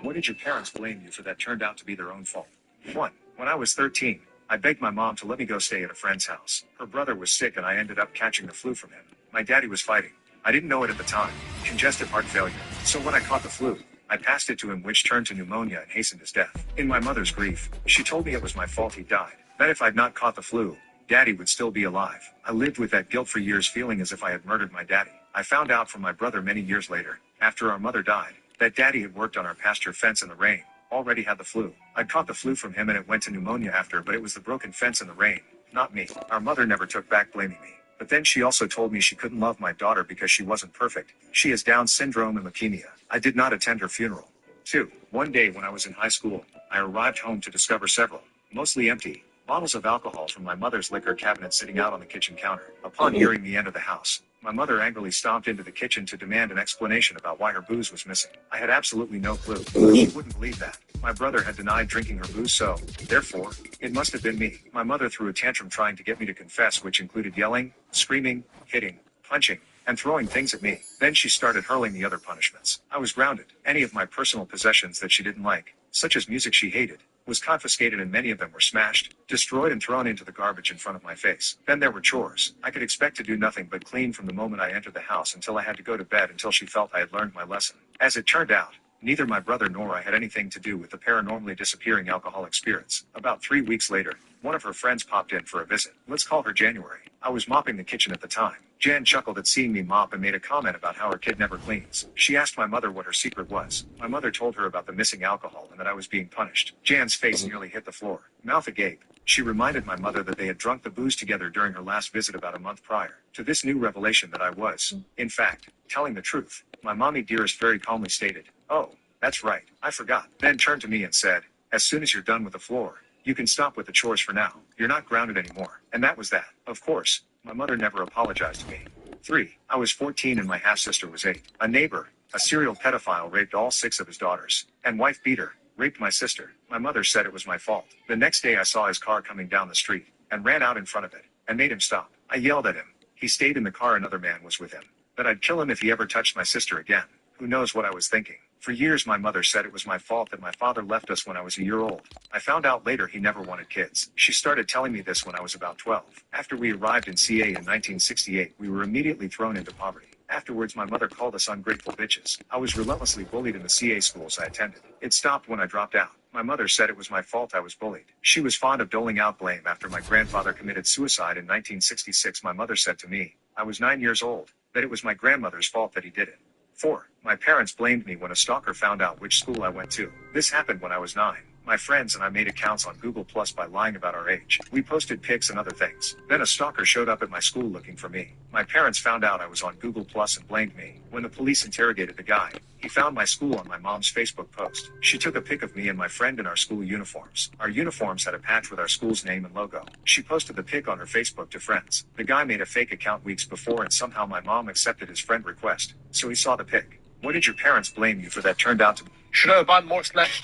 What did your parents blame you for that turned out to be their own fault? 1. When I was 13, I begged my mom to let me go stay at a friend's house. Her brother was sick and I ended up catching the flu from him. My daddy was fighting. I didn't know it at the time. Congestive heart failure. So when I caught the flu, I passed it to him, which turned to pneumonia and hastened his death. In my mother's grief, she told me it was my fault he died. That if I'd not caught the flu, daddy would still be alive. I lived with that guilt for years, feeling as if I had murdered my daddy. I found out from my brother many years later, after our mother died, that daddy had worked on our pasture fence in the rain, already had the flu. I'd caught the flu from him and it went to pneumonia after, but it was the broken fence in the rain, not me. Our mother never took back blaming me. But then she also told me she couldn't love my daughter because she wasn't perfect. She has Down syndrome and leukemia. I did not attend her funeral. 2. One day when I was in high school, I arrived home to discover several, mostly empty, bottles of alcohol from my mother's liquor cabinet sitting out on the kitchen counter. Upon hearing me enter the house, my mother angrily stomped into the kitchen to demand an explanation about why her booze was missing. I had absolutely no clue. She wouldn't believe that. My brother had denied drinking her booze, so, therefore, it must have been me. My mother threw a tantrum trying to get me to confess, which included yelling, screaming, hitting, punching, and throwing things at me. Then she started hurling the other punishments. I was grounded. Any of my personal possessions that she didn't like, such as music she hated, was confiscated and many of them were smashed, destroyed and thrown into the garbage in front of my face. Then there were chores. I could expect to do nothing but clean from the moment I entered the house until I had to go to bed until she felt I had learned my lesson. As it turned out, neither my brother nor I had anything to do with the paranormally disappearing alcoholic spirits. About 3 weeks later, one of her friends popped in for a visit. Let's call her January. I was mopping the kitchen at the time. Jan chuckled at seeing me mop and made a comment about how her kid never cleans. She asked my mother what her secret was. My mother told her about the missing alcohol and that I was being punished. Jan's face nearly hit the floor, mouth agape. She reminded my mother that they had drunk the booze together during her last visit about a month prior. To this new revelation that I was, in fact, telling the truth, my mommy dearest very calmly stated, "Oh, that's right, I forgot." Then turned to me and said, "As soon as you're done with the floor, you can stop with the chores for now. You're not grounded anymore." And that was that. Of course, my mother never apologized to me. 3. I was 14 and my half-sister was 8. A neighbor, a serial pedophile, raped all 6 of his daughters, and wife beater, raped my sister. My mother said it was my fault. The next day I saw his car coming down the street, and ran out in front of it, and made him stop. I yelled at him. He stayed in the car, another man was with him. That I'd kill him if he ever touched my sister again. Who knows what I was thinking? For years my mother said it was my fault that my father left us when I was a year old. I found out later he never wanted kids. She started telling me this when I was about 12. After we arrived in CA in 1968, we were immediately thrown into poverty. Afterwards my mother called us ungrateful bitches. I was relentlessly bullied in the CA schools I attended. It stopped when I dropped out. My mother said it was my fault I was bullied. She was fond of doling out blame after my grandfather committed suicide in 1966. My mother said to me, I was 9 years old, that it was my grandmother's fault that he did it. 4. My parents blamed me when a stalker found out which school I went to. This happened when I was 9. My friends and I made accounts on Google Plus by lying about our age. We posted pics and other things. Then a stalker showed up at my school looking for me. My parents found out I was on Google Plus and blamed me. When the police interrogated the guy, he found my school on my mom's Facebook post. She took a pic of me and my friend in our school uniforms. Our uniforms had a patch with our school's name and logo. She posted the pic on her Facebook to friends. The guy made a fake account weeks before and somehow my mom accepted his friend request. So he saw the pic. What did your parents blame you for that turned out to be? Should I have bought more snacks?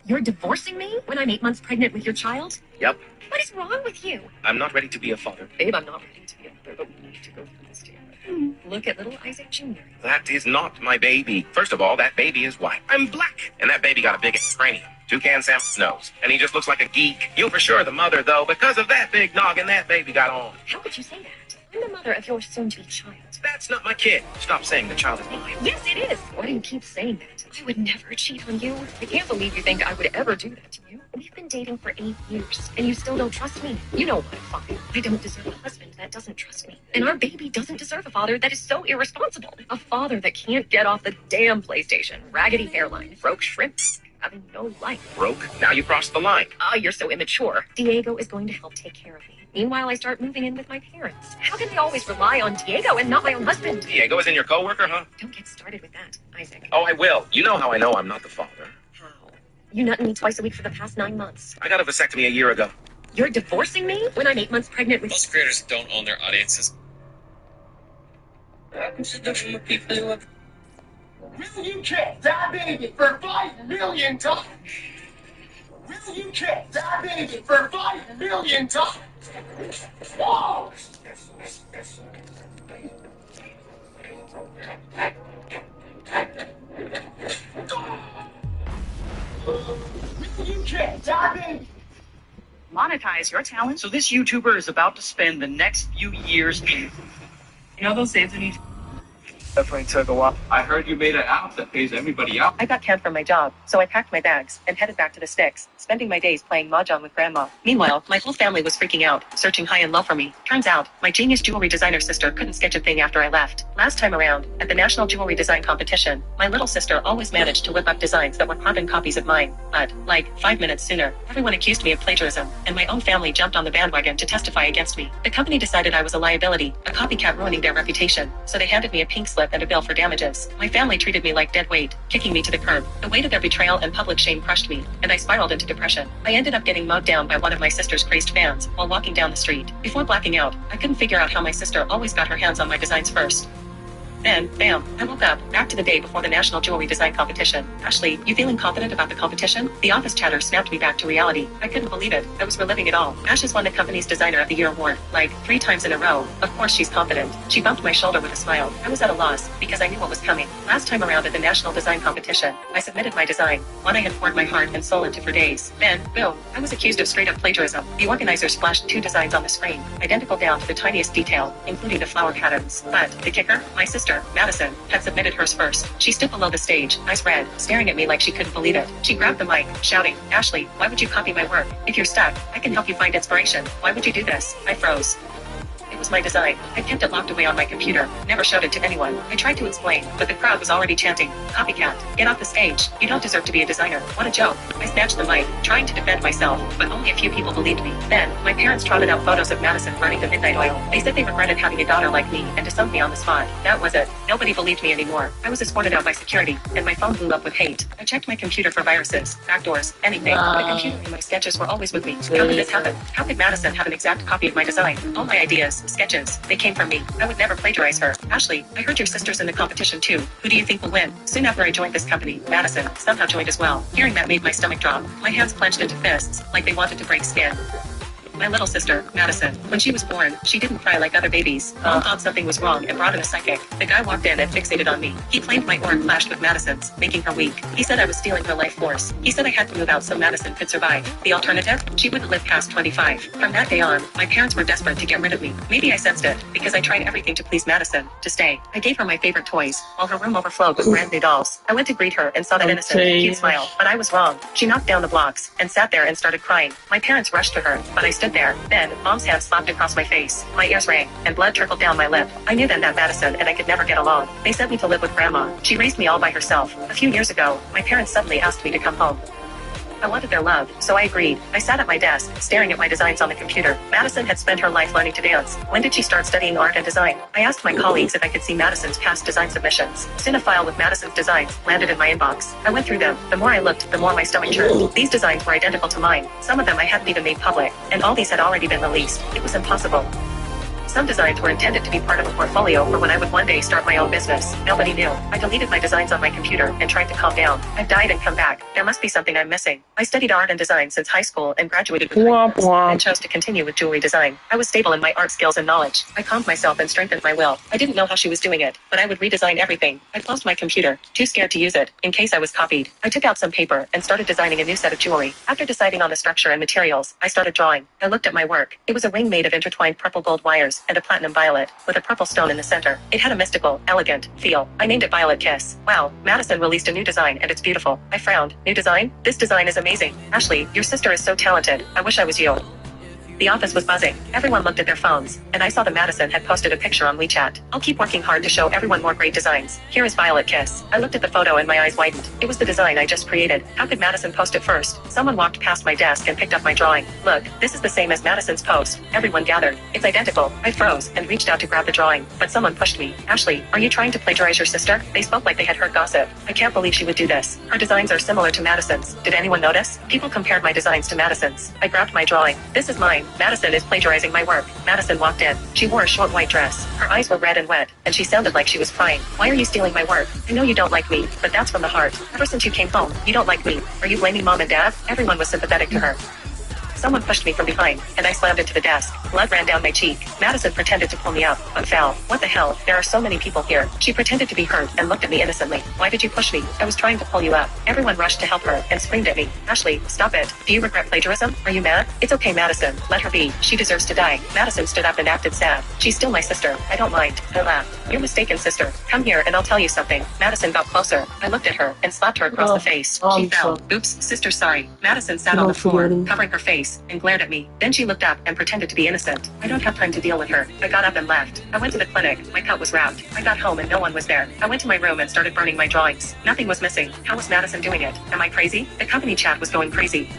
You're divorcing me when I'm 8 months pregnant with your child? Yep. What is wrong with you? I'm not ready to be a father. Babe, I'm not ready to be a mother, but we need to go through this together. Look at little Isaac Jr. That is not my baby. First of all, that baby is white. I'm black. And that baby got a big cranium. Toucan Sam's nose. And he just looks like a geek. You for sure the mother, though, because of that big noggin that baby got on. How could you say that? I'm the mother of your soon-to-be child. That's not my kid. Stop saying the child is mine. Yes, it is. Why do you keep saying that? I would never cheat on you. I can't believe you think I would ever do that to you. We've been dating for 8 years, and you still don't trust me. You know what, fine. I don't deserve a husband that doesn't trust me. And our baby doesn't deserve a father that is so irresponsible. A father that can't get off the damn PlayStation, raggedy hairline, broke shrimp, having no life. Broke? Now you crossed the line. Oh, you're so immature. Diego is going to help take care of me. Meanwhile, I start moving in with my parents. How can I always rely on Diego and not my own husband? Diego is in your coworker, huh? Don't get started with that, Isaac. Oh, I will. You know how I know I'm not the father. How? You nutting me twice a week for the past 9 months. I got a vasectomy a year ago. You're divorcing me when I'm 8 months pregnant with. Most creators don't own their audiences. Will you kiss that baby for $5 million? Will you kiss that baby for $5 million? Whoa! Will you kiss that baby? Monetize your talent. So this YouTuber is about to spend the next few years. You know those days when you Definitely took a while. I heard you made an app that pays everybody out. I got canned from my job, so I packed my bags and headed back to the sticks, spending my days playing mahjong with grandma. Meanwhile, my whole family was freaking out, searching high and low for me. Turns out, my genius jewelry designer sister couldn't sketch a thing after I left. Last time around, at the National Jewelry Design Competition, my little sister always managed to whip up designs that were carbon copies of mine. But, like, 5 minutes sooner, everyone accused me of plagiarism, and my own family jumped on the bandwagon to testify against me. The company decided I was a liability, a copycat ruining their reputation, so they handed me a pink slip and a bill for damages. My family treated me like dead weight, kicking me to the curb. The weight of their betrayal and public shame crushed me, and I spiraled into depression. I ended up getting mowed down by one of my sister's crazed fans while walking down the street. Before blacking out, I couldn't figure out how my sister always got her hands on my designs first. Then, bam, I woke up, back to the day before the National Jewelry Design Competition. Ashley, you feeling confident about the competition? The office chatter snapped me back to reality. I couldn't believe it. I was reliving it all. Ash has won the company's Designer of the Year award, like, 3 times in a row. Of course she's confident. She bumped my shoulder with a smile. I was at a loss, because I knew what was coming. Last time around at the National Design Competition, I submitted my design, one I had poured my heart and soul into for days. Then, boom, I was accused of straight-up plagiarism. The organizers flashed 2 designs on the screen, identical down to the tiniest detail, including the flower patterns. But, the kicker, my sister, Madison, had submitted hers first. She stood below the stage, eyes red, staring at me like she couldn't believe it. She grabbed the mic, shouting, "Ashley, why would you copy my work? If you're stuck, I can help you find inspiration. Why would you do this?" I froze. It was my design. I kept it locked away on my computer, never showed it to anyone. I tried to explain, but the crowd was already chanting, "Copycat, get off the stage. You don't deserve to be a designer. What a joke." I snatched the mic, trying to defend myself, but only a few people believed me. Then, my parents trotted out photos of Madison burning the midnight oil. They said they regretted having a daughter like me and disowned me on the spot. That was it. Nobody believed me anymore. I was escorted out by security, and my phone blew up with hate. I checked my computer for viruses, backdoors, anything. The computer and my sketches were always with me. How could this happen? How could Madison have an exact copy of my design? All my ideas, sketches, they came from me. I would never plagiarize her. Ashley, I heard your sister's in the competition too. Who do you think will win? Soon after I joined this company, Madison somehow joined as well. Hearing that made my stomach drop. My hands clenched into fists, like they wanted to break skin. My little sister, Madison, when she was born, she didn't cry like other babies. Mom thought something was wrong and brought in a psychic. The guy walked in and fixated on me. He claimed my aura clashed with Madison's, making her weak. He said I was stealing her life force. He said I had to move out so Madison could survive. The alternative? She wouldn't live past 25. From that day on, my parents were desperate to get rid of me. Maybe I sensed it, because I tried everything to please Madison, to stay. I gave her my favorite toys, while her room overflowed with brand new dolls. I went to greet her and saw that innocent, cute smile, but I was wrong. She knocked down the blocks, and sat there and started crying. My parents rushed to her, but I stood there. Then, Mom's hand slapped across my face. My ears rang, and blood trickled down my lip. I knew then that Madison and I could never get along. They sent me to live with Grandma. She raised me all by herself. A few years ago, my parents suddenly asked me to come home. I wanted their love, so I agreed. I sat at my desk, staring at my designs on the computer. Madison had spent her life learning to dance. When did she start studying art and design? I asked my colleagues if I could see Madison's past design submissions. Soon a file with Madison's designs landed in my inbox. I went through them. The more I looked, the more my stomach churned. These designs were identical to mine. Some of them I hadn't even made public, and all these had already been released. It was impossible. Some designs were intended to be part of a portfolio for when I would one day start my own business. Nobody knew. I deleted my designs on my computer and tried to calm down. I've died and come back. There must be something I'm missing. I studied art and design since high school and graduated with honors, and chose to continue with jewelry design. I was stable in my art skills and knowledge. I calmed myself and strengthened my will. I didn't know how she was doing it, but I would redesign everything. I closed my computer, too scared to use it, in case I was copied. I took out some paper and started designing a new set of jewelry. After deciding on the structure and materials, I started drawing. I looked at my work. It was a ring made of intertwined purple gold wires and a platinum violet, with a purple stone in the center. It had a mystical, elegant feel. I named it Violet Kiss. Wow, Madison released a new design and it's beautiful. I frowned. New design? This design is amazing. Ashley, your sister is so talented. I wish I was you. The office was buzzing. Everyone looked at their phones, and I saw that Madison had posted a picture on WeChat. I'll keep working hard to show everyone more great designs. Here is Violet Kiss. I looked at the photo and my eyes widened. It was the design I just created. How could Madison post it first? Someone walked past my desk and picked up my drawing. Look, this is the same as Madison's post. Everyone gathered. It's identical. I froze and reached out to grab the drawing, but someone pushed me. Ashley, are you trying to plagiarize your sister? They spoke like they had heard gossip. I can't believe she would do this. Her designs are similar to Madison's. Did anyone notice? People compared my designs to Madison's. I grabbed my drawing. This is mine. Madison is plagiarizing my work. Madison walked in. She wore a short white dress. Her eyes were red and wet, and she sounded like she was crying. Why are you stealing my work? I know you don't like me, but that's from the heart. Ever since you came home, you don't like me. Are you blaming mom and dad? Everyone was sympathetic to her. Someone pushed me from behind, and I slammed into the desk. Blood ran down my cheek. Madison pretended to pull me up, but fell. What the hell? There are so many people here. She pretended to be hurt and looked at me innocently. Why did you push me? I was trying to pull you up. Everyone rushed to help her and screamed at me. Ashley, stop it. Do you regret plagiarism? Are you mad? It's okay, Madison. Let her be. She deserves to die. Madison stood up and acted sad. She's still my sister. I don't mind. I laughed. You're mistaken, sister. Come here and I'll tell you something. Madison got closer. I looked at her and slapped her across the face. She fell. Oops, sister, sorry. Madison sat on the floor, covering her face, and glared at me. Then she looked up and pretended to be innocent. I don't have time to deal with her. I got up and left. I went to the clinic. My cut was wrapped. I got home and no one was there. I went to my room and started burning my drawings. Nothing was missing. How was Madison doing it? Am I crazy? The company chat was going crazy.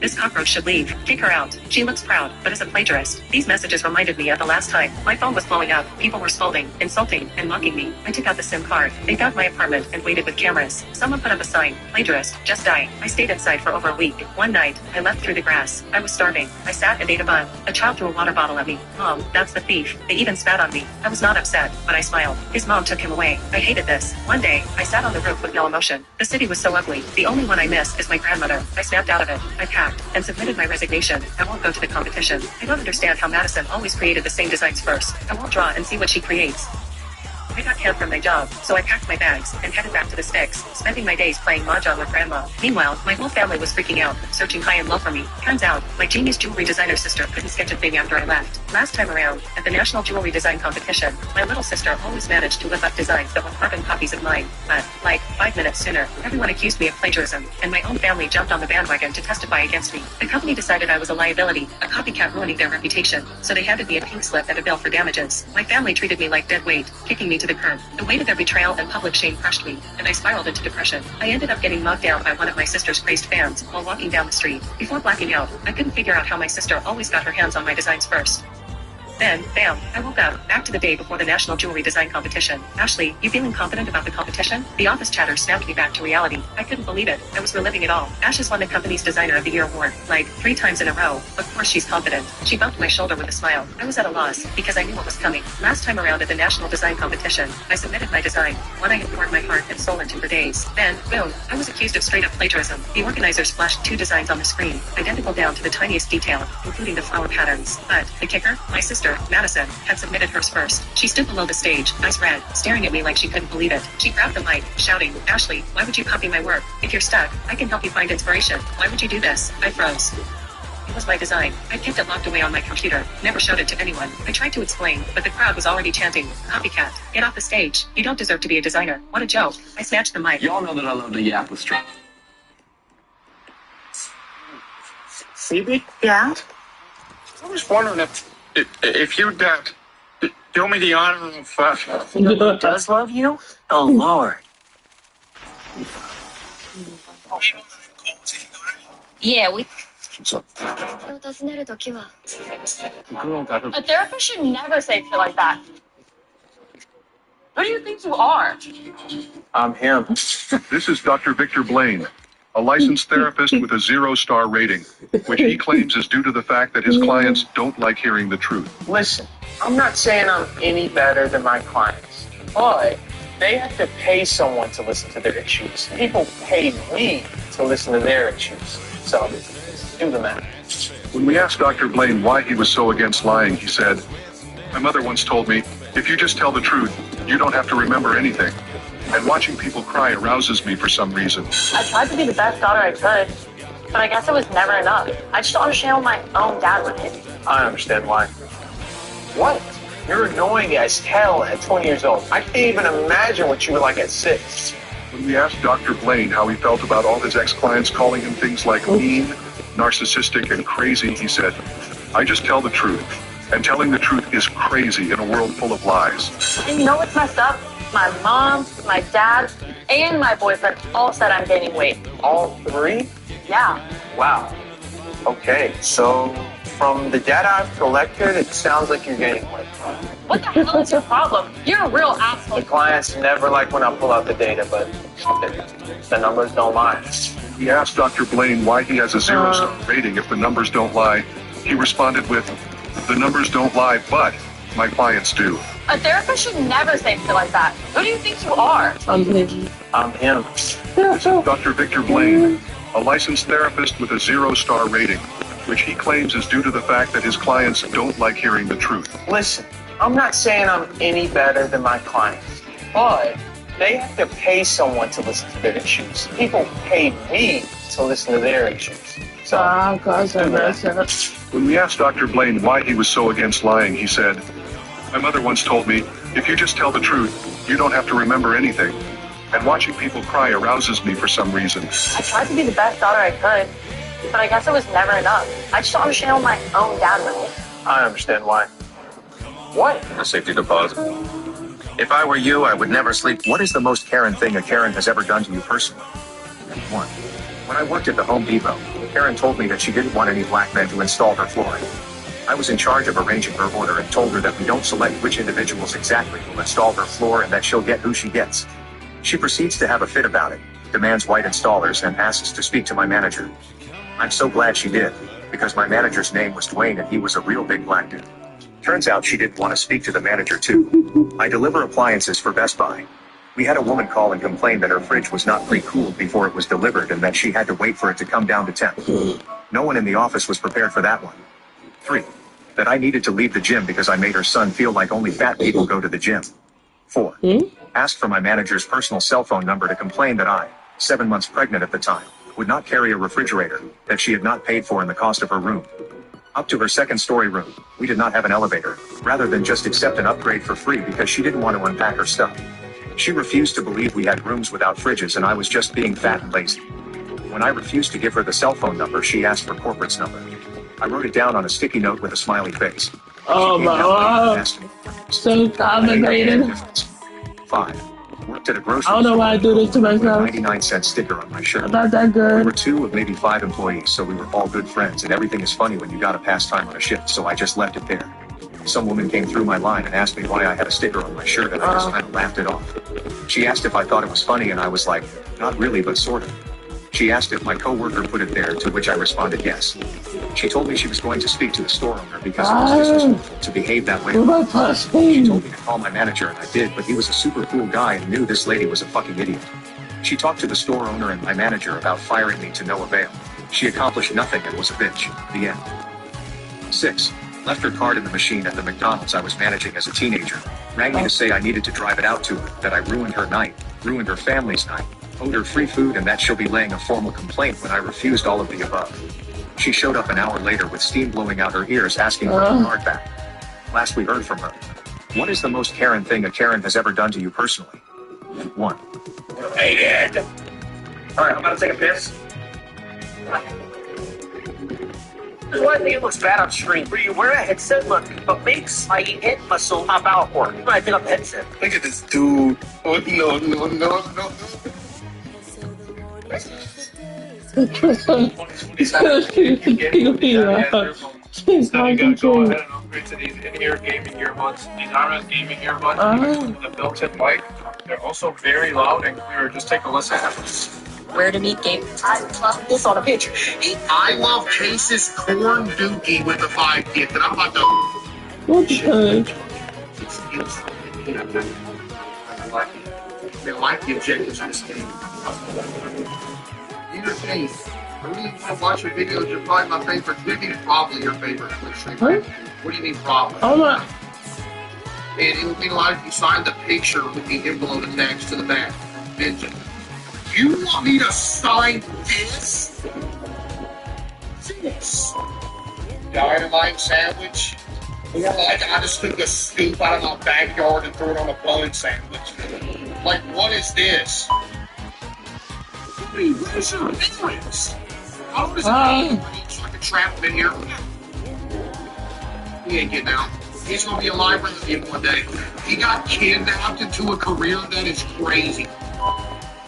This cockroach should leave. Kick her out. She looks proud, but is a plagiarist. These messages reminded me of the last time. My phone was blowing up. People were scolding, insulting, and mocking me. I took out the SIM card. They found my apartment and waited with cameras. Someone put up a sign, plagiarist, just die. I stayed inside for over a week. One night, I left through the grass. I was starving. I sat and ate a bun. A child threw a water bottle at me. Mom, that's the thief. They even spat on me. I was not upset, but I smiled. His mom took him away. I hated this. One day, I sat on the roof with no emotion. The city was so ugly. The only one I miss is my grandmother. I snapped out of it. I packed and submitted my resignation. I won't go to the competition. I don't understand how Madison always created the same designs first. I won't draw and see what she creates. I got canned from my job, so I packed my bags and headed back to the sticks, spending my days playing mahjong with grandma. Meanwhile, my whole family was freaking out, searching high and low for me. Turns out, my genius jewelry designer sister couldn't sketch a thing after I left. Last time around, at the National Jewelry Design Competition, my little sister always managed to whip up designs that were carbon copies of mine. But, like, 5 minutes sooner, everyone accused me of plagiarism, and my own family jumped on the bandwagon to testify against me. The company decided I was a liability, a copycat ruining their reputation, so they handed me a pink slip and a bill for damages. My family treated me like dead weight, kicking me to the curb. The weight of their betrayal and public shame crushed me, and I spiraled into depression. I ended up getting knocked down by one of my sister's crazed fans while walking down the street. Before blacking out, I couldn't figure out how my sister always got her hands on my designs first. Then, bam, I woke up, back to the day before the National Jewelry Design Competition. Ashley, you feeling confident about the competition? The office chatter snapped me back to reality. I couldn't believe it. I was reliving it all. Ash has won the company's Designer of the Year award, like, 3 times in a row. Of course she's confident. She bumped my shoulder with a smile. I was at a loss, because I knew what was coming. Last time around at the National Design Competition, I submitted my design, one I had poured my heart and soul into for days. Then, boom, I was accused of straight-up plagiarism. The organizers flashed 2 designs on the screen, identical down to the tiniest detail, including the flower patterns. But, the kicker, my sister, Madison, had submitted hers first. She stood below the stage, eyes red, staring at me like she couldn't believe it. She grabbed the mic, shouting, Ashley, why would you copy my work? If you're stuck, I can help you find inspiration. Why would you do this? I froze. It was my design. I kept it locked away on my computer, never showed it to anyone. I tried to explain, but the crowd was already chanting, copycat, get off the stage. You don't deserve to be a designer. What a joke. I snatched the mic. Y'all know that I love to yap with strength. Phoebe? Yeah? I was wondering if you'd do me the honor of You know who does love you? Oh, Lord. Yeah, we. So, A therapist should never say shit like that. Who do you think you are? I'm him. This is Dr. Victor Blaine, a licensed therapist with a 0-star rating, which he claims is due to the fact that his clients don't like hearing the truth. listen, I'm not saying I'm any better than my clients, but they have to pay someone to listen to their issues. People pay me to listen to their issues. So, do the math. When we asked Dr. Blaine why he was so against lying, he said, "My mother once told me, if you just tell the truth, you don't have to remember anything. And watching people cry arouses me for some reason." I tried to be the best daughter I could, but I guess it was never enough. I just don't understand why my own dad would hit me. I understand why. What? You're annoying as hell at 20 years old. I can't even imagine what you were like at 6. When we asked Dr. Blaine how he felt about all his ex-clients calling him things like mean, narcissistic, and crazy, he said, I just tell the truth. And telling the truth is crazy in a world full of lies. And you know what's messed up? My mom, my dad, and my boyfriend all said I'm gaining weight. All three? Yeah. Wow. Okay, so from the data I've collected, it sounds like you're gaining weight. What the hell is your problem? You're a real asshole. The clients never like when I pull out the data, but the numbers don't lie. We asked Dr. Blaine why he has a 0-star rating if the numbers don't lie. He responded with, "The numbers don't lie, but my clients do." A therapist should never say shit like that. Who do you think you are? I'm him. Dr. Victor Blaine, a licensed therapist with a 0-star rating, which he claims is due to the fact that his clients don't like hearing the truth. Listen, I'm not saying I'm any better than my clients, but they have to pay someone to listen to their issues. People pay me to listen to their issues. So, when we asked Dr. Blaine why he was so against lying, he said, "My mother once told me, if you just tell the truth, you don't have to remember anything. And watching people cry arouses me for some reason." I tried to be the best daughter I could, but I guess it was never enough. I just don't understand what my own dad would. I understand why. What? A safety deposit. If I were you, I would never sleep. What is the most Karen thing a Karen has ever done to you personally? 1. When I worked at the Home Depot, Karen told me that she didn't want any black men to install her flooring. I was in charge of arranging her order and told her that we don't select which individuals exactly will install her floor and that she'll get who she gets. She proceeds to have a fit about it, demands white installers, and asks to speak to my manager. I'm so glad she did, because my manager's name was Dwayne and he was a real big black dude. Turns out she didn't want to speak to the manager too. I deliver appliances for Best Buy. We had a woman call and complain that her fridge was not pre-cooled before it was delivered and that she had to wait for it to come down to temp. No one in the office was prepared for that one. 3. That I needed to leave the gym because I made her son feel like only fat people go to the gym. 4. Asked for my manager's personal cell phone number to complain that I, 7 months pregnant at the time, would not carry a refrigerator that she had not paid for in the cost of her room. Up to her second-story room, we did not have an elevator, rather than just accept an upgrade for free because she didn't want to unpack her stuff. She refused to believe we had rooms without fridges and I was just being fat and lazy. When I refused to give her the cell phone number, she asked for corporate's number. I wrote it down on a sticky note with a smiley face. Oh my God. So complicated. 5. Worked at a grocery I don't know why I do this to myself. 99-cent sticker on my shirt. I'm not that We good. were 2 of maybe 5 employees, so we were all good friends, and everything is funny when you gotta pass time on a shift, so I just left it there. Some woman came through my line and asked me why I had a sticker on my shirt, and I just kind of laughed it off. She asked if I thought it was funny, and I was like, not really, but sort of. She asked if my coworker put it there, to which I responded yes. She told me she was going to speak to the store owner because it was disrespectful to behave that way. She told me to call my manager, and I did, but he was a super cool guy and knew this lady was a fucking idiot. She talked to the store owner and my manager about firing me to no avail. She accomplished nothing and was a bitch. The end. 6. Left her card in the machine at the McDonald's I was managing as a teenager. Rang me to say I needed to drive it out to her, that I ruined her night, ruined her family's night, owed her free food, and that she'll be laying a formal complaint when I refused all of the above. She showed up an hour later with steam blowing out her ears asking for her card back. Last we heard from her. What is the most Karen thing a Karen has ever done to you personally? 1. Hey, Ed. Alright, I'm about to take a piss. There's one thing that looks bad on screen. Where you wear a headset, look, but makes my head muscle pop out more when I take off the headset. Look at this dude. Oh, no. He's going to go ahead and upgrade to these in-ear gaming earbuds. These are gaming earbuds with a built-in mic. They're also very loud and clear. Just take a listen. Where to meet Gabe? I love this on a picture. I love Case's corn dookie with the 5 gift, and I'm about to. What the They like the objectives in this game. Either case, I really want to watch your videos. You're probably my favorite. What do you mean probably your favorite Twitch streamer? What do you mean probably? Oh my. And it would mean a lot if you signed the picture with the envelope attached to the back. Mention. You want me to sign this? This. Dynamite sandwich? Or like I just took a scoop out of my backyard and threw it on a bun sandwich? Like, what is this? What is your ignorance? How old is it? So I can trap them in here. He ain't getting out. He's gonna be a librarian one day. He got kidnapped into a career that is crazy.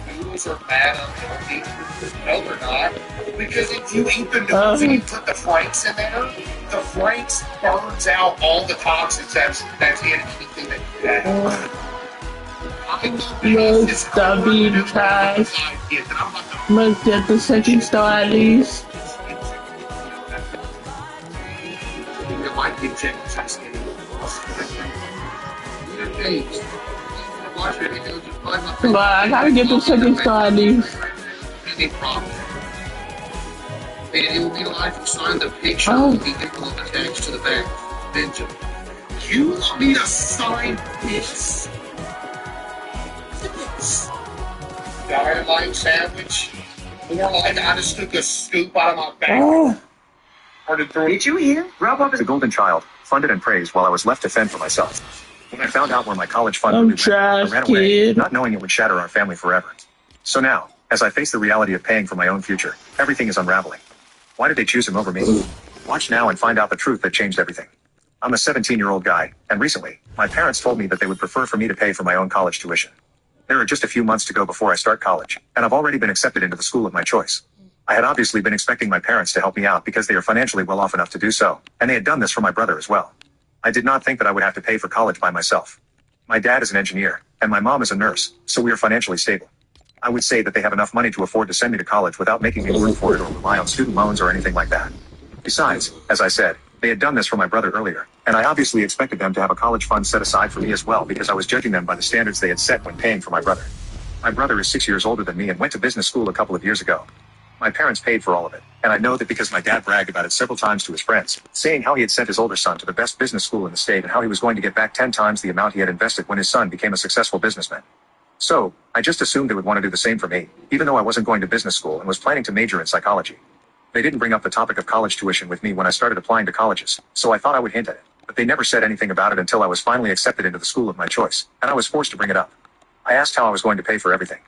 Noodles are bad unhealthy. No, they're not. Because if you eat the noodles and you put the Franks in there, the Franks burns out all the toxins that's in anything that you have. No, stop being trash. Must get the second star at least. It might be Texas. But I gotta get the second star at least. Any problem. And it will be like you sign the picture will be attached to the back. Benjamin. You want me to sign this? Dynamite sandwich? More like I just took a scoop out of my bag. Did you hear? The golden child, funded and praised while I was left to fend for myself. When I found out where my college fund really went, I ran away, not knowing it would shatter our family forever. So now, as I face the reality of paying for my own future, everything is unraveling. Why did they choose him over me? Watch now and find out the truth that changed everything. I'm a 17-year-old guy, and recently, my parents told me that they would prefer for me to pay for my own college tuition. There are just a few months to go before I start college, and I've already been accepted into the school of my choice. I had obviously been expecting my parents to help me out because they are financially well off enough to do so, and they had done this for my brother as well. I did not think that I would have to pay for college by myself. My dad is an engineer, and my mom is a nurse, so we are financially stable. I would say that they have enough money to afford to send me to college without making me work for it or rely on student loans or anything like that. Besides, as I said, they had done this for my brother earlier, and I obviously expected them to have a college fund set aside for me as well because I was judging them by the standards they had set when paying for my brother. My brother is 6 years older than me and went to business school a couple of years ago. My parents paid for all of it, and I know that because my dad bragged about it several times to his friends, saying how he had sent his older son to the best business school in the state and how he was going to get back 10 times the amount he had invested when his son became a successful businessman. So, I just assumed they would want to do the same for me, even though I wasn't going to business school and was planning to major in psychology. They didn't bring up the topic of college tuition with me when I started applying to colleges, so I thought I would hint at it, but they never said anything about it until I was finally accepted into the school of my choice, and I was forced to bring it up. I asked how I was going to pay for everything.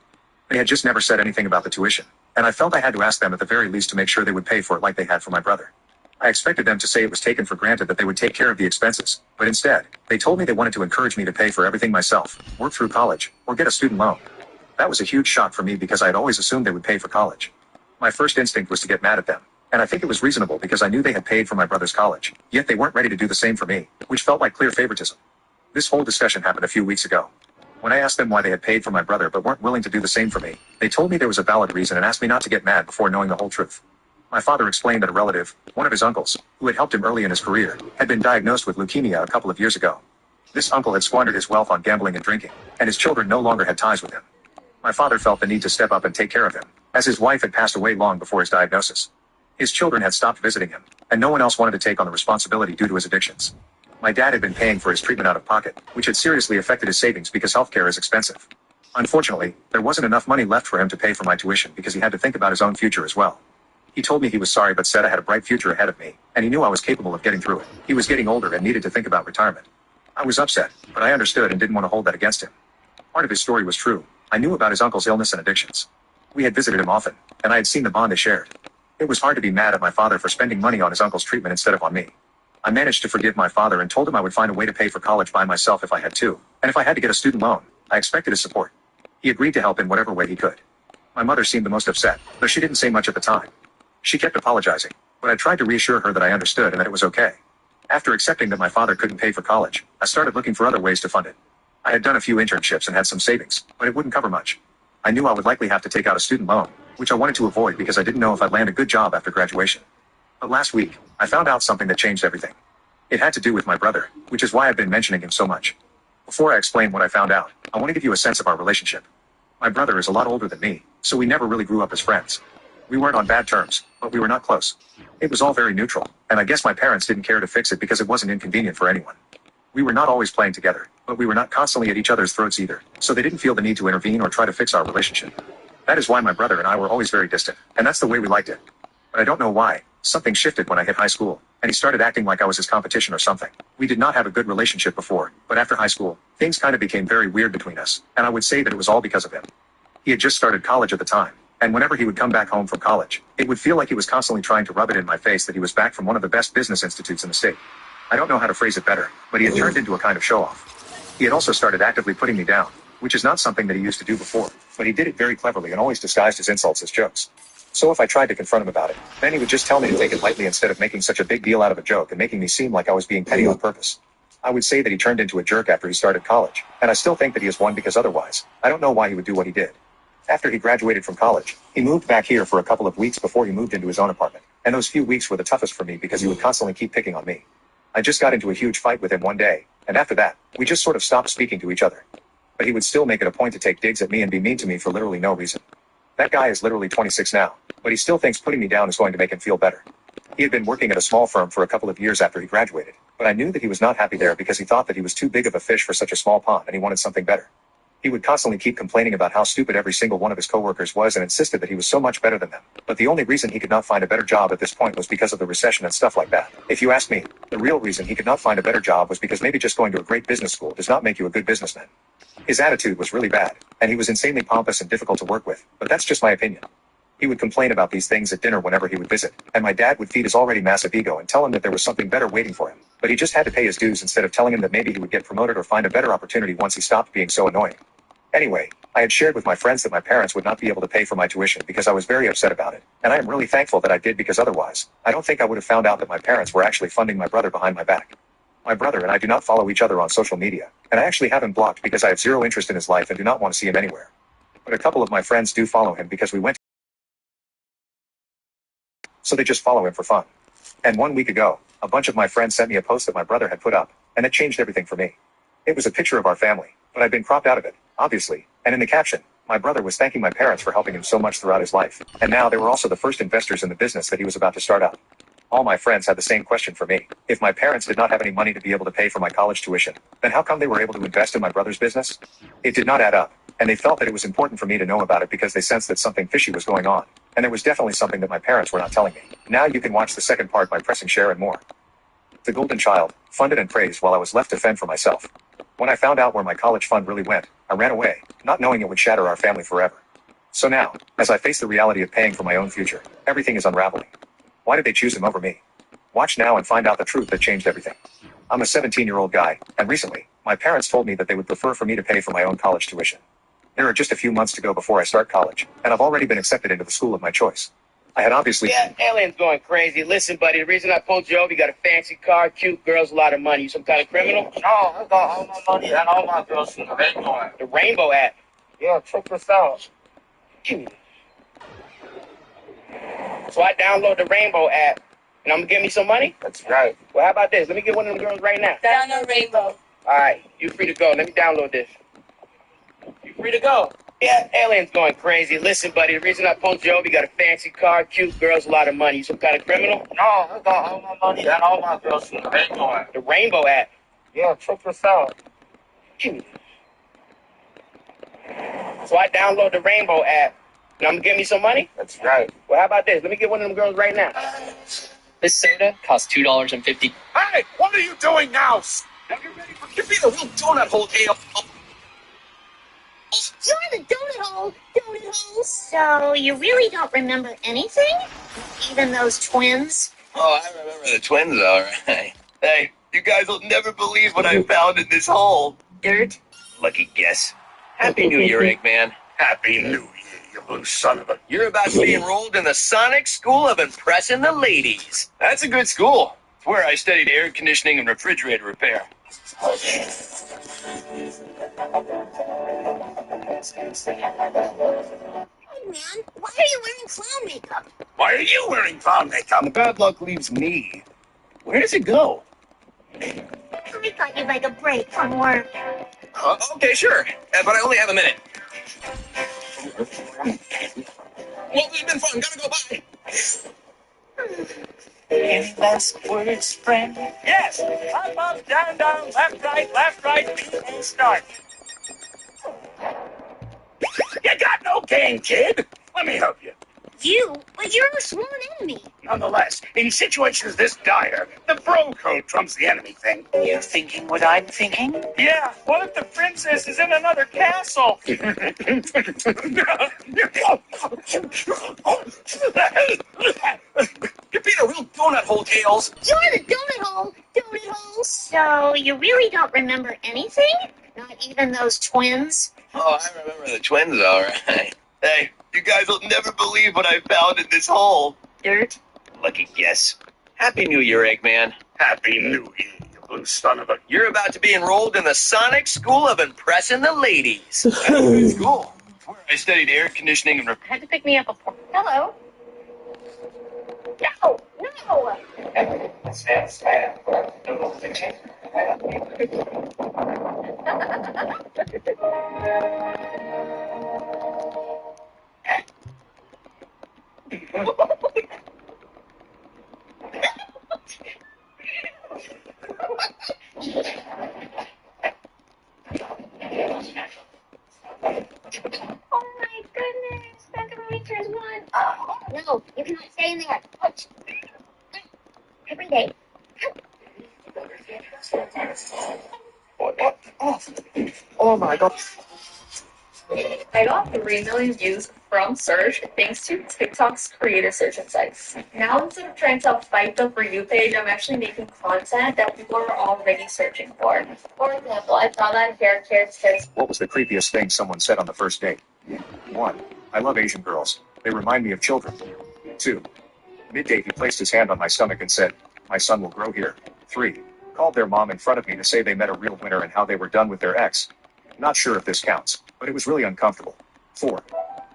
They had just never said anything about the tuition, and I felt I had to ask them at the very least to make sure they would pay for it like they had for my brother. I expected them to say it was taken for granted that they would take care of the expenses, but instead, they told me they wanted to encourage me to pay for everything myself, work through college, or get a student loan. That was a huge shock for me because I had always assumed they would pay for college. My first instinct was to get mad at them, and I think it was reasonable because I knew they had paid for my brother's college, yet they weren't ready to do the same for me, which felt like clear favoritism. This whole discussion happened a few weeks ago. When I asked them why they had paid for my brother but weren't willing to do the same for me, they told me there was a valid reason and asked me not to get mad before knowing the whole truth. My father explained that a relative, one of his uncles, who had helped him early in his career, had been diagnosed with leukemia a couple of years ago. This uncle had squandered his wealth on gambling and drinking, and his children no longer had ties with him. My father felt the need to step up and take care of him, as his wife had passed away long before his diagnosis. His children had stopped visiting him, and no one else wanted to take on the responsibility due to his addictions. My dad had been paying for his treatment out of pocket, which had seriously affected his savings because healthcare is expensive. Unfortunately, there wasn't enough money left for him to pay for my tuition because he had to think about his own future as well. He told me he was sorry but said I had a bright future ahead of me, and he knew I was capable of getting through it. He was getting older and needed to think about retirement. I was upset, but I understood and didn't want to hold that against him. Part of his story was true. I knew about his uncle's illness and addictions. We had visited him often, and I had seen the bond they shared. It was hard to be mad at my father for spending money on his uncle's treatment instead of on me. I managed to forgive my father and told him I would find a way to pay for college by myself if I had to, and if I had to get a student loan, I expected his support. He agreed to help in whatever way he could. My mother seemed the most upset, though she didn't say much at the time. She kept apologizing, but I tried to reassure her that I understood and that it was okay. After accepting that my father couldn't pay for college, I started looking for other ways to fund it. I had done a few internships and had some savings, but it wouldn't cover much. I knew I would likely have to take out a student loan, which I wanted to avoid because I didn't know if I'd land a good job after graduation. But last week, I found out something that changed everything. It had to do with my brother, which is why I've been mentioning him so much. Before I explain what I found out, I want to give you a sense of our relationship. My brother is a lot older than me, so we never really grew up as friends. We weren't on bad terms, but we were not close. It was all very neutral, and I guess my parents didn't care to fix it because it wasn't inconvenient for anyone. We were not always playing together, but we were not constantly at each other's throats either, so they didn't feel the need to intervene or try to fix our relationship. That is why my brother and I were always very distant, and that's the way we liked it. But I don't know why, something shifted when I hit high school, and he started acting like I was his competition or something. We did not have a good relationship before, but after high school, things kind of became very weird between us, and I would say that it was all because of him. He had just started college at the time, and whenever he would come back home from college, it would feel like he was constantly trying to rub it in my face that he was back from one of the best business institutes in the state. I don't know how to phrase it better, but he had turned into a kind of show-off. He had also started actively putting me down, which is not something that he used to do before, but he did it very cleverly and always disguised his insults as jokes. So if I tried to confront him about it, then he would just tell me to take it lightly instead of making such a big deal out of a joke and making me seem like I was being petty on purpose. I would say that he turned into a jerk after he started college, and I still think that he is one because otherwise, I don't know why he would do what he did. After he graduated from college, he moved back here for a couple of weeks before he moved into his own apartment, and those few weeks were the toughest for me because he would constantly keep picking on me. I just got into a huge fight with him one day, and after that, we just sort of stopped speaking to each other. But he would still make it a point to take digs at me and be mean to me for literally no reason. That guy is literally 26 now, but he still thinks putting me down is going to make him feel better. He had been working at a small firm for a couple of years after he graduated, but I knew that he was not happy there because he thought that he was too big of a fish for such a small pond and he wanted something better. He would constantly keep complaining about how stupid every single one of his coworkers was and insisted that he was so much better than them. But the only reason he could not find a better job at this point was because of the recession and stuff like that. If you ask me, the real reason he could not find a better job was because maybe just going to a great business school does not make you a good businessman. His attitude was really bad, and he was insanely pompous and difficult to work with, but that's just my opinion. He would complain about these things at dinner whenever he would visit, and my dad would feed his already massive ego and tell him that there was something better waiting for him, but he just had to pay his dues instead of telling him that maybe he would get promoted or find a better opportunity once he stopped being so annoying. Anyway, I had shared with my friends that my parents would not be able to pay for my tuition because I was very upset about it, and I am really thankful that I did because otherwise, I don't think I would have found out that my parents were actually funding my brother behind my back. My brother and I do not follow each other on social media, and I actually have him blocked because I have zero interest in his life and do not want to see him anywhere. But a couple of my friends do follow him because we went, so they just follow him for fun. And 1 week ago, a bunch of my friends sent me a post that my brother had put up, and it changed everything for me. It was a picture of our family, but I'd been cropped out of it, obviously, and in the caption, my brother was thanking my parents for helping him so much throughout his life, and now they were also the first investors in the business that he was about to start up. All my friends had the same question for me. If my parents did not have any money to be able to pay for my college tuition, then how come they were able to invest in my brother's business? It did not add up, and they felt that it was important for me to know about it because they sensed that something fishy was going on, and there was definitely something that my parents were not telling me. Now you can watch the second part by pressing share and more. The Golden Child, funded and praised while I was left to fend for myself. When I found out where my college fund really went, I ran away, not knowing it would shatter our family forever. So now, as I face the reality of paying for my own future, everything is unraveling. Why did they choose him over me? Watch now and find out the truth that changed everything. I'm a 17-year-old guy, and recently, my parents told me that they would prefer for me to pay for my own college tuition. There are just a few months to go before I start college, and I've already been accepted into the school of my choice. I had obviously... Yeah, alien's going crazy. Listen, buddy, the reason I pulled you over, you got a fancy car, cute girls, a lot of money. You some kind of criminal? No, I got all my money and all my girls from the Rainbow app. The Rainbow app? Yeah, check this out. Give me that. So I download the Rainbow app, and I'm gonna give me some money? That's right. Well, how about this? Let me get one of them girls right now. Download Rainbow. All right, you free to go. Let me download this. You free to go? Yeah, alien's going crazy. Listen, buddy, the reason I pulled you over, you got a fancy car, cute girls, a lot of money. You some kind of criminal? No, I got all my money and all my girls from the Rainbow app. The Rainbow app? Yeah, check this out. Give me that. So I download the Rainbow app, and I'm gonna give me some money? That's right. Well, how about this? Let me get one of them girls right now. This soda costs $2.50. Hey, what are you doing now? Now you're ready for... Give me the real donut hole, ale. You're the donut hole, donut hole. So you really don't remember anything? Even those twins? Oh, I remember the twins, all right. Hey, you guys will never believe what I found in this hole. Dirt? Lucky guess. Happy New Year, Eggman. Happy New Year, you blue son of a... You're about to be enrolled in the Sonic School of Impressing the Ladies. That's a good school. It's where I studied air conditioning and refrigerator repair. Hey man, why are you wearing clown makeup? Why are you wearing clown makeup? The bad luck leaves me. Where does it go? I thought you'd like a break from work. Okay, sure. But I only have a minute. Well, it's been fun. Gotta go. Bye. Any last words, friend? Yes. Up, down, down, left, right, beat and start. You got no game, kid. Let me help you. You? But you're a sworn enemy. Nonetheless, in situations this dire, the bro code trumps the enemy thing. You thinking what I'm thinking? Yeah, what if the princess is in another castle? Give me the real donut hole, Tails. You're the donut hole, donut hole. So you really don't remember anything? Not even those twins? Oh, I remember the twins, all right. Hey, you guys will never believe what I found in this hole. Dirt? Lucky guess. Happy New Year, Eggman. Happy New Year, you little son of a... You're about to be enrolled in the Sonic School of Impressing the Ladies. That's a good school. It's where I studied air conditioning and... Had to pick me up a Hello? No! No! Oh my goodness! Macarometers one. Oh, No, you cannot stay in there. Ouch. Every day. Oh my god. I got 3 million views from search thanks to TikTok's creator search insights. Now instead of trying to fight the For You page, I'm actually making content that people are already searching for. For example, I found that hair care tips. What was the creepiest thing someone said on the first date? 1. I love Asian girls. They remind me of children. 2. Mid-date he placed his hand on my stomach and said, my son will grow here. 3. Called their mom in front of me to say they met a real winner and how they were done with their ex. Not sure if this counts, but it was really uncomfortable. 4.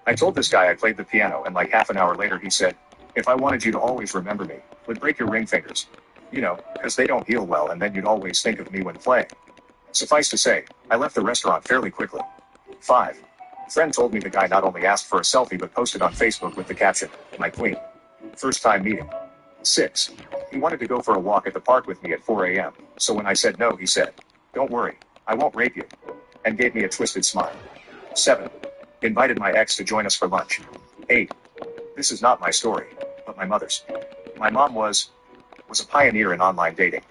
I told this guy I played the piano and like half an hour later he said, if I wanted you to always remember me, would break your ring fingers. You know, because they don't heal well and then you'd always think of me when playing. Suffice to say, I left the restaurant fairly quickly. 5. A friend told me the guy not only asked for a selfie but posted on Facebook with the caption, my queen. First time meeting. 6. He wanted to go for a walk at the park with me at 4 a.m., so when I said no he said, don't worry, I won't rape you, and gave me a twisted smile. 7. Invited my ex to join us for lunch. 8. This is not my story, but my mother's. My mom was a pioneer in online dating.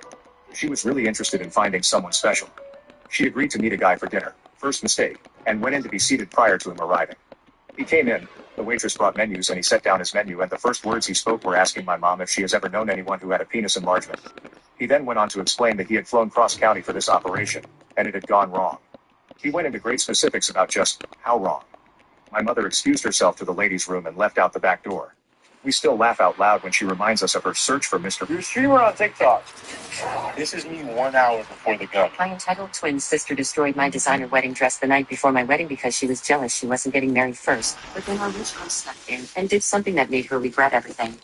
She was really interested in finding someone special. She agreed to meet a guy for dinner, first mistake, and went in to be seated prior to him arriving. He came in, the waitress brought menus and he set down his menu and the first words he spoke were asking my mom if she has ever known anyone who had a penis enlargement. He then went on to explain that he had flown cross-county for this operation, and it had gone wrong. He went into great specifics about just how wrong. My mother excused herself to the ladies' room and left out the back door. We still laugh out loud when she reminds us of her search for Mr. You're a streamer on TikTok. This is me 1 hour before the gun. My entitled twin sister destroyed my designer wedding dress the night before my wedding because she was jealous she wasn't getting married first. But then our rich host stepped in and did something that made her regret everything.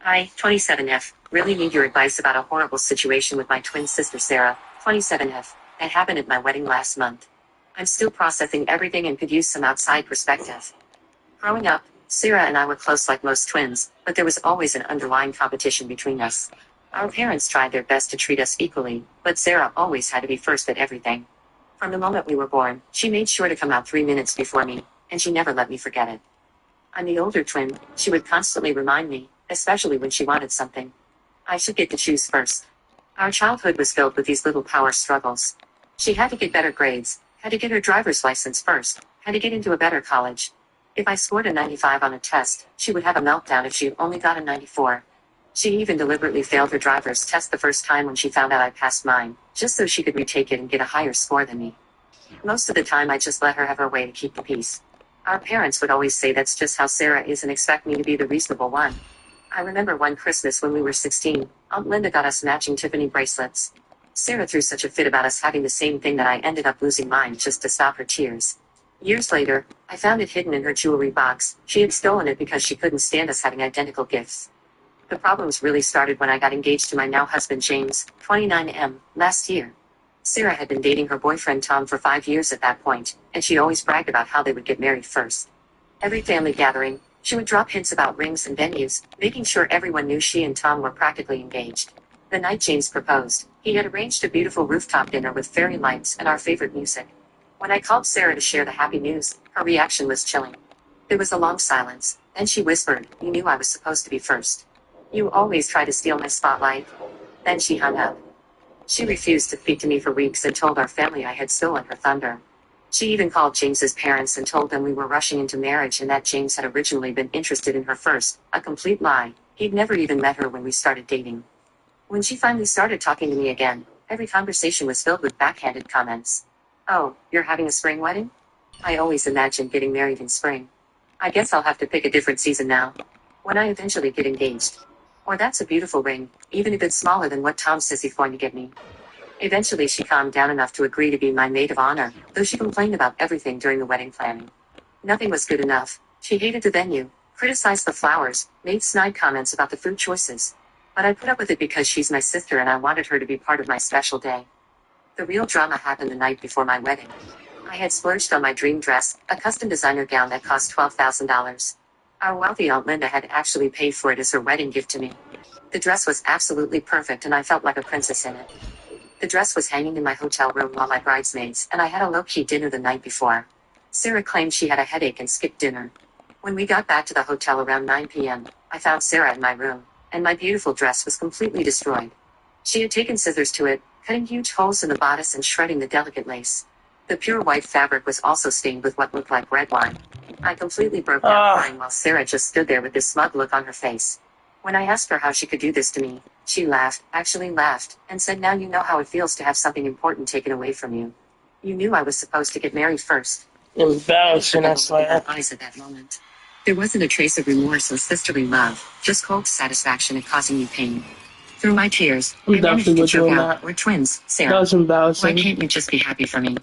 I, 27F, really need your advice about a horrible situation with my twin sister Sarah, 27F, that happened at my wedding last month. I'm still processing everything and could use some outside perspective. Growing up, Sarah and I were close like most twins, but there was always an underlying competition between us. Our parents tried their best to treat us equally, but Sarah always had to be first at everything. From the moment we were born, she made sure to come out 3 minutes before me, and she never let me forget it. I'm the older twin, she would constantly remind me, especially when she wanted something. I should get to choose first. Our childhood was filled with these little power struggles. She had to get better grades, had to get her driver's license first, had to get into a better college. If I scored a 95 on a test, she would have a meltdown if she only got a 94. She even deliberately failed her driver's test the first time when she found out I passed mine, just so she could retake it and get a higher score than me. Most of the time I just let her have her way to keep the peace. Our parents would always say that's just how Sarah is and expect me to be the reasonable one. I remember one Christmas when we were 16, Aunt Linda got us matching Tiffany bracelets. Sarah threw such a fit about us having the same thing that I ended up losing mine just to stop her tears. Years later, I found it hidden in her jewelry box. She had stolen it because she couldn't stand us having identical gifts. The problems really started when I got engaged to my now husband James, 29M, last year. Sarah had been dating her boyfriend Tom for 5 years at that point, and she always bragged about how they would get married first. Every family gathering, she would drop hints about rings and venues, making sure everyone knew she and Tom were practically engaged. The night James proposed, he had arranged a beautiful rooftop dinner with fairy lights and our favorite music. When I called Sarah to share the happy news, her reaction was chilling. There was a long silence, then she whispered, "You knew I was supposed to be first. You always try to steal my spotlight." Then she hung up. She refused to speak to me for weeks and told our family I had stolen her thunder. She even called James's parents and told them we were rushing into marriage and that James had originally been interested in her first, a complete lie. He'd never even met her when we started dating. When she finally started talking to me again, every conversation was filled with backhanded comments. Oh, you're having a spring wedding? I always imagined getting married in spring. I guess I'll have to pick a different season now. When I eventually get engaged. Or that's a beautiful ring, even if it's smaller than what Tom says he's going to get me. Eventually she calmed down enough to agree to be my maid of honor, though she complained about everything during the wedding planning. Nothing was good enough. She hated the venue, criticized the flowers, made snide comments about the food choices. But I put up with it because she's my sister and I wanted her to be part of my special day. The real drama happened the night before my wedding. I had splurged on my dream dress, a custom designer gown that cost $12,000. Our wealthy Aunt Linda had actually paid for it as her wedding gift to me. The dress was absolutely perfect and I felt like a princess in it. The dress was hanging in my hotel room while my bridesmaids and I had a low-key dinner the night before. Sarah claimed she had a headache and skipped dinner. When we got back to the hotel around 9 p.m., I found Sarah in my room, and my beautiful dress was completely destroyed. She had taken scissors to it, cutting huge holes in the bodice and shredding the delicate lace. The pure white fabric was also stained with what looked like red wine. I completely broke down crying while Sarah just stood there with this smug look on her face. When I asked her how she could do this to me, she laughed, and said, "Now you know how it feels to have something important taken away from you. You knew I was supposed to get married first." Embarrassing, I swear. Eyes at that moment. There wasn't a trace of remorse or sisterly love, just cold satisfaction at causing you pain. Through my tears, I managed to choke out, "We're twins, Sarah. That was embarrassing. Why can't you just be happy for me?"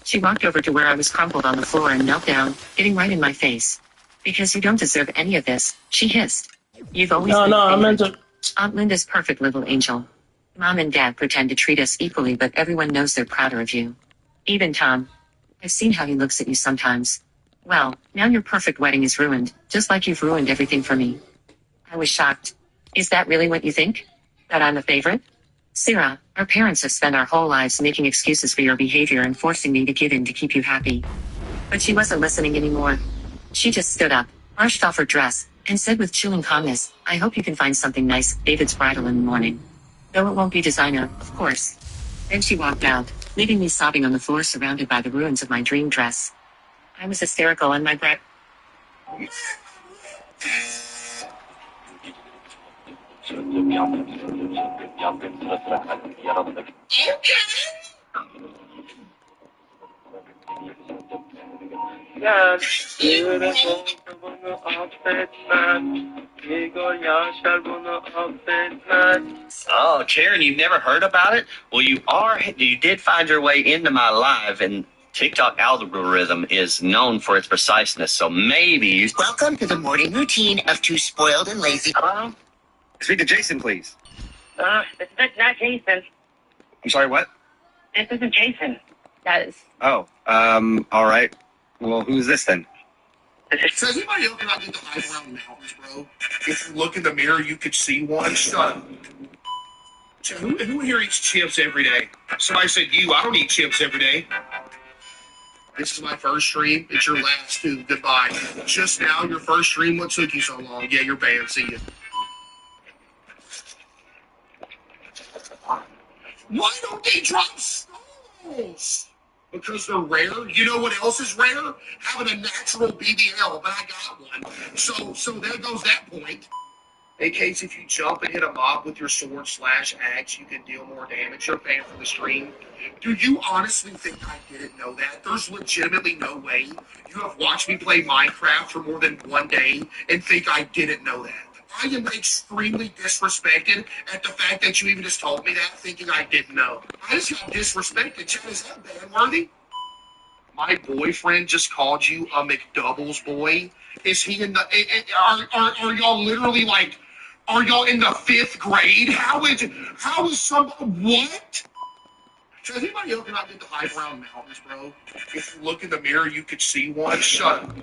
She walked over to where I was crumpled on the floor and knelt down, getting right in my face. "Because you don't deserve any of this," she hissed. "You've always been I meant to... Aunt Linda's perfect little angel. Mom and Dad pretend to treat us equally, but everyone knows they're prouder of you. Even Tom. I've seen how he looks at you sometimes. Well, now your perfect wedding is ruined, just like you've ruined everything for me." I was shocked. "Is that really what you think? That I'm a favorite? Sarah, our parents have spent our whole lives making excuses for your behavior and forcing me to give in to keep you happy." But she wasn't listening anymore. She just stood up, brushed off her dress, and said with chilling calmness, "I hope you can find something nice, David's bridal in the morning. Though it won't be designer, of course." Then she walked out, leaving me sobbing on the floor surrounded by the ruins of my dream dress. I was hysterical and my breath. Oh, Karen, you've never heard about it? Well, you did find your way into my live, and TikTok algorithm is known for its preciseness, so maybe you... Welcome to the morning routine of two spoiled and lazy... Hello? Speak to Jason, please. This is not Jason. I'm sorry, what? This isn't Jason. That is. Oh, all right. Well, who's this then? Says anybody else cannot get the high around mountains, bro? If you look in the mirror, you could see one. Shut up. So who here eats chips every day? Somebody said you. I don't eat chips every day. This is my first stream. It's your last too. Goodbye. Just now, your first stream. What took you so long? Yeah, you're banned. See you. Why don't they drop skulls? Because they're rare. You know what else is rare? Having a natural BBL, but I got one. So there goes that point. In case if you jump and hit a mob with your sword/axe, you can deal more damage. You're paying for the stream. Do you honestly think I didn't know that? There's legitimately no way you have watched me play Minecraft for more than one day and think I didn't know that. I am extremely disrespected at the fact that you even just told me that, thinking I didn't know. I just got disrespected. Chad, is that ban worthy? My boyfriend just called you a McDoubles boy. Is he in the? Are y'all literally like? Are y'all in the 5th grade? How is some what? Does anybody else not get the high brown mountains, bro? If you look in the mirror, you could see one. Shut up.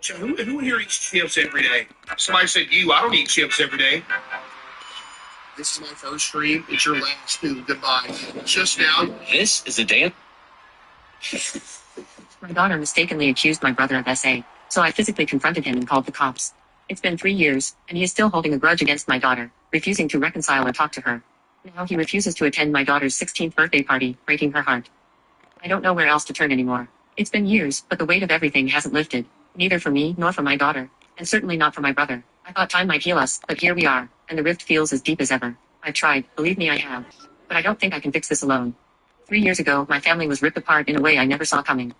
So who here eats chips every day? Somebody said you. I don't eat chips every day. This is my first stream. It's your last too. Goodbye. Just now. This is a damn... My daughter mistakenly accused my brother of SA, so I physically confronted him and called the cops. It's been 3 years, and he is still holding a grudge against my daughter, refusing to reconcile or talk to her. Now he refuses to attend my daughter's 16th birthday party, breaking her heart. I don't know where else to turn anymore. It's been years, but the weight of everything hasn't lifted. Neither for me, nor for my daughter, and certainly not for my brother. I thought time might heal us, but here we are, and the rift feels as deep as ever. I've tried, believe me I have. But I don't think I can fix this alone. 3 years ago, my family was ripped apart in a way I never saw coming.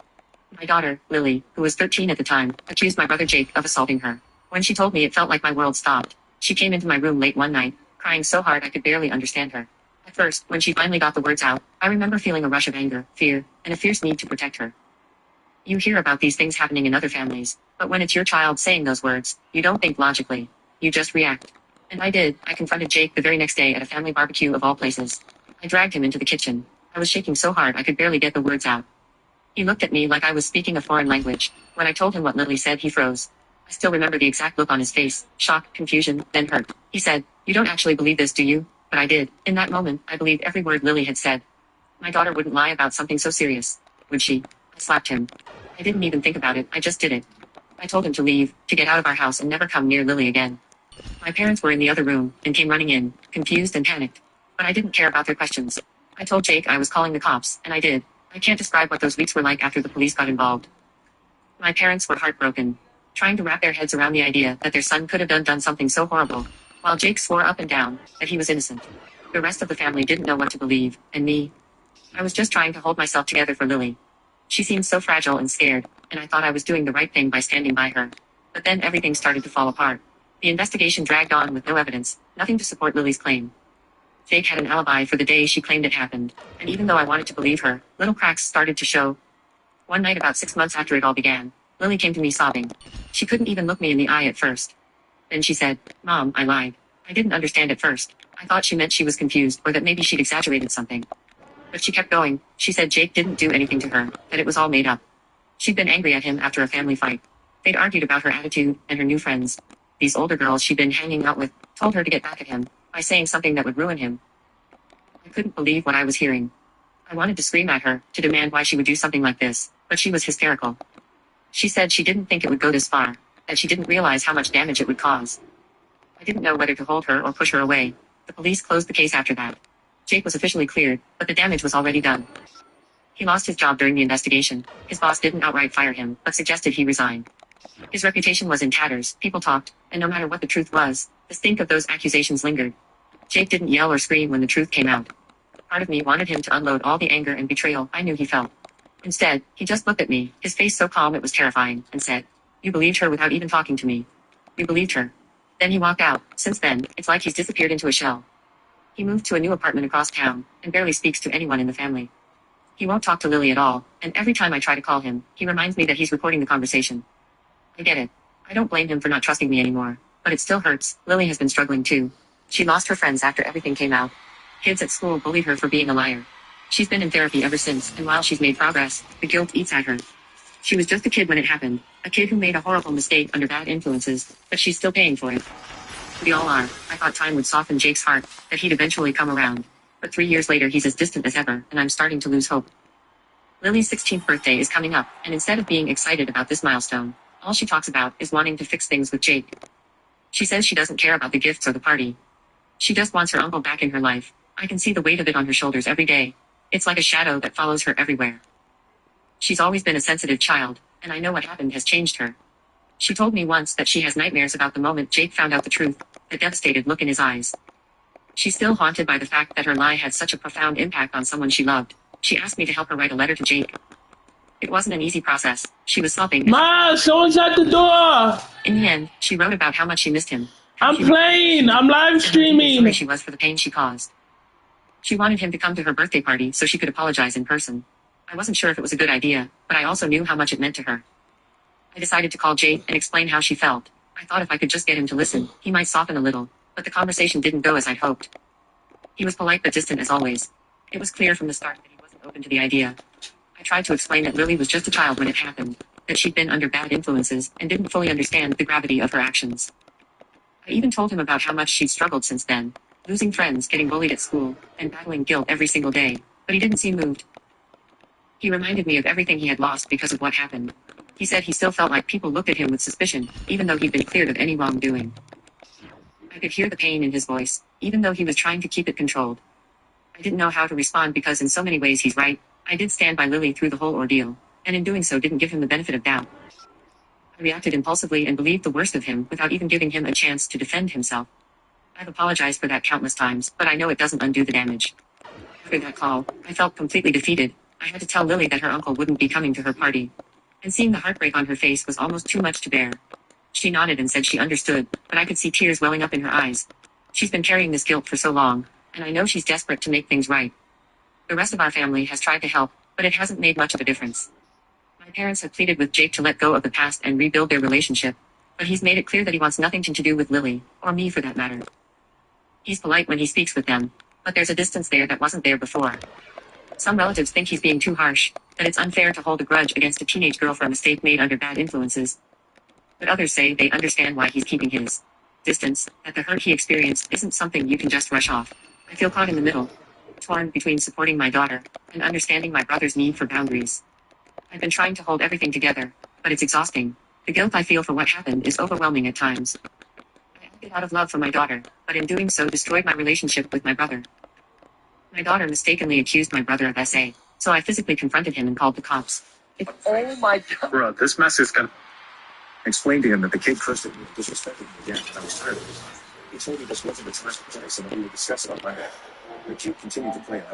My daughter, Lily, who was 13 at the time, accused my brother Jake of assaulting her. When she told me, it felt like my world stopped. She came into my room late one night, crying so hard I could barely understand her. At first, when she finally got the words out, I remember feeling a rush of anger, fear, and a fierce need to protect her. You hear about these things happening in other families, but when it's your child saying those words, you don't think logically. You just react. And I did. I confronted Jake the very next day at a family barbecue of all places. I dragged him into the kitchen. I was shaking so hard I could barely get the words out. He looked at me like I was speaking a foreign language. When I told him what Lily said, he froze. I still remember the exact look on his face, shock, confusion, then hurt. He said, "You don't actually believe this, do you?" But I did. In that moment, I believed every word Lily had said. My daughter wouldn't lie about something so serious, would she? I slapped him. I didn't even think about it, I just did it. I told him to leave, to get out of our house and never come near Lily again. My parents were in the other room, and came running in, confused and panicked. But I didn't care about their questions. I told Jake I was calling the cops, and I did. I can't describe what those weeks were like after the police got involved. My parents were heartbroken, trying to wrap their heads around the idea that their son could have done something so horrible, while Jake swore up and down that he was innocent. The rest of the family didn't know what to believe, and me. I was just trying to hold myself together for Lily. She seemed so fragile and scared, and I thought I was doing the right thing by standing by her. But then everything started to fall apart. The investigation dragged on with no evidence, nothing to support Lily's claim. Jake had an alibi for the day she claimed it happened, and even though I wanted to believe her, little cracks started to show. One night about 6 months after it all began, Lily came to me sobbing. She couldn't even look me in the eye at first. Then she said, "Mom, I lied." I didn't understand at first. I thought she meant she was confused or that maybe she'd exaggerated something. But she kept going. She said Jake didn't do anything to her, that it was all made up. She'd been angry at him after a family fight. They'd argued about her attitude and her new friends. These older girls she'd been hanging out with told her to get back at him by saying something that would ruin him. I couldn't believe what I was hearing. I wanted to scream at her, to demand why she would do something like this, but she was hysterical. She said she didn't think it would go this far, that she didn't realize how much damage it would cause. I didn't know whether to hold her or push her away. The police closed the case after that. Jake was officially cleared, but the damage was already done. He lost his job during the investigation. His boss didn't outright fire him, but suggested he resign. His reputation was in tatters, people talked, and no matter what the truth was, the stink of those accusations lingered. Jake didn't yell or scream when the truth came out. Part of me wanted him to unload all the anger and betrayal I knew he felt. Instead, he just looked at me, his face so calm it was terrifying, and said, "You believed her without even talking to me. You believed her." Then he walked out. Since then, it's like he's disappeared into a shell. He moved to a new apartment across town, and barely speaks to anyone in the family. He won't talk to Lily at all, and every time I try to call him, he reminds me that he's recording the conversation. I get it. I don't blame him for not trusting me anymore, but it still hurts. Lily has been struggling too. She lost her friends after everything came out. Kids at school bullied her for being a liar. She's been in therapy ever since, and while she's made progress, the guilt eats at her. She was just a kid when it happened, a kid who made a horrible mistake under bad influences, but she's still paying for it. We all are. I thought time would soften Jake's heart, that he'd eventually come around. But 3 years later he's as distant as ever, and I'm starting to lose hope. Lily's 16th birthday is coming up, and instead of being excited about this milestone, all she talks about is wanting to fix things with Jake. She says she doesn't care about the gifts or the party. She just wants her uncle back in her life. I can see the weight of it on her shoulders every day. It's like a shadow that follows her everywhere. She's always been a sensitive child, and I know what happened has changed her. She told me once that she has nightmares about the moment Jake found out the truth, the devastated look in his eyes. She's still haunted by the fact that her lie had such a profound impact on someone she loved. She asked me to help her write a letter to Jake. It wasn't an easy process. She was sobbing. Ma, someone's at the door. In the end, she wrote about how much she missed him. I'm playing. I'm live streaming. Sorry she was for the pain she caused. She wanted him to come to her birthday party so she could apologize in person. I wasn't sure if it was a good idea, but I also knew how much it meant to her. I decided to call Jake and explain how she felt. I thought if I could just get him to listen, he might soften a little, but the conversation didn't go as I'd hoped. He was polite but distant as always. It was clear from the start that he wasn't open to the idea. I tried to explain that Lily was just a child when it happened, that she'd been under bad influences and didn't fully understand the gravity of her actions. I even told him about how much she'd struggled since then, losing friends, getting bullied at school, and battling guilt every single day, but he didn't seem moved. He reminded me of everything he had lost because of what happened. He said he still felt like people looked at him with suspicion, even though he'd been cleared of any wrongdoing. I could hear the pain in his voice, even though he was trying to keep it controlled. I didn't know how to respond because in so many ways he's right. I did stand by Lily through the whole ordeal, and in doing so didn't give him the benefit of doubt. I reacted impulsively and believed the worst of him without even giving him a chance to defend himself. I've apologized for that countless times, but I know it doesn't undo the damage. After that call, I felt completely defeated. I had to tell Lily that her uncle wouldn't be coming to her party. And seeing the heartbreak on her face was almost too much to bear. She nodded and said she understood, but I could see tears welling up in her eyes. She's been carrying this guilt for so long, and I know she's desperate to make things right. The rest of our family has tried to help, but it hasn't made much of a difference. My parents have pleaded with Jake to let go of the past and rebuild their relationship, but he's made it clear that he wants nothing to do with Lily, or me for that matter. He's polite when he speaks with them, but there's a distance there that wasn't there before. Some relatives think he's being too harsh, that it's unfair to hold a grudge against a teenage girl for a mistake made under bad influences. But others say they understand why he's keeping his distance, that the hurt he experienced isn't something you can just rush off. I feel caught in the middle, torn between supporting my daughter and understanding my brother's need for boundaries. I've been trying to hold everything together, but it's exhausting. The guilt I feel for what happened is overwhelming at times. I acted out of love for my daughter, but in doing so destroyed my relationship with my brother. My daughter mistakenly accused my brother of SA, so I physically confronted him and called the cops. Oh my god. Bro, this mess is gonna... Explained to him that the kid cursed at me and disrespected me again, and I was tired of it. He told me this wasn't the time to play, so that we would discuss it on Monday. The kid continued to play, and I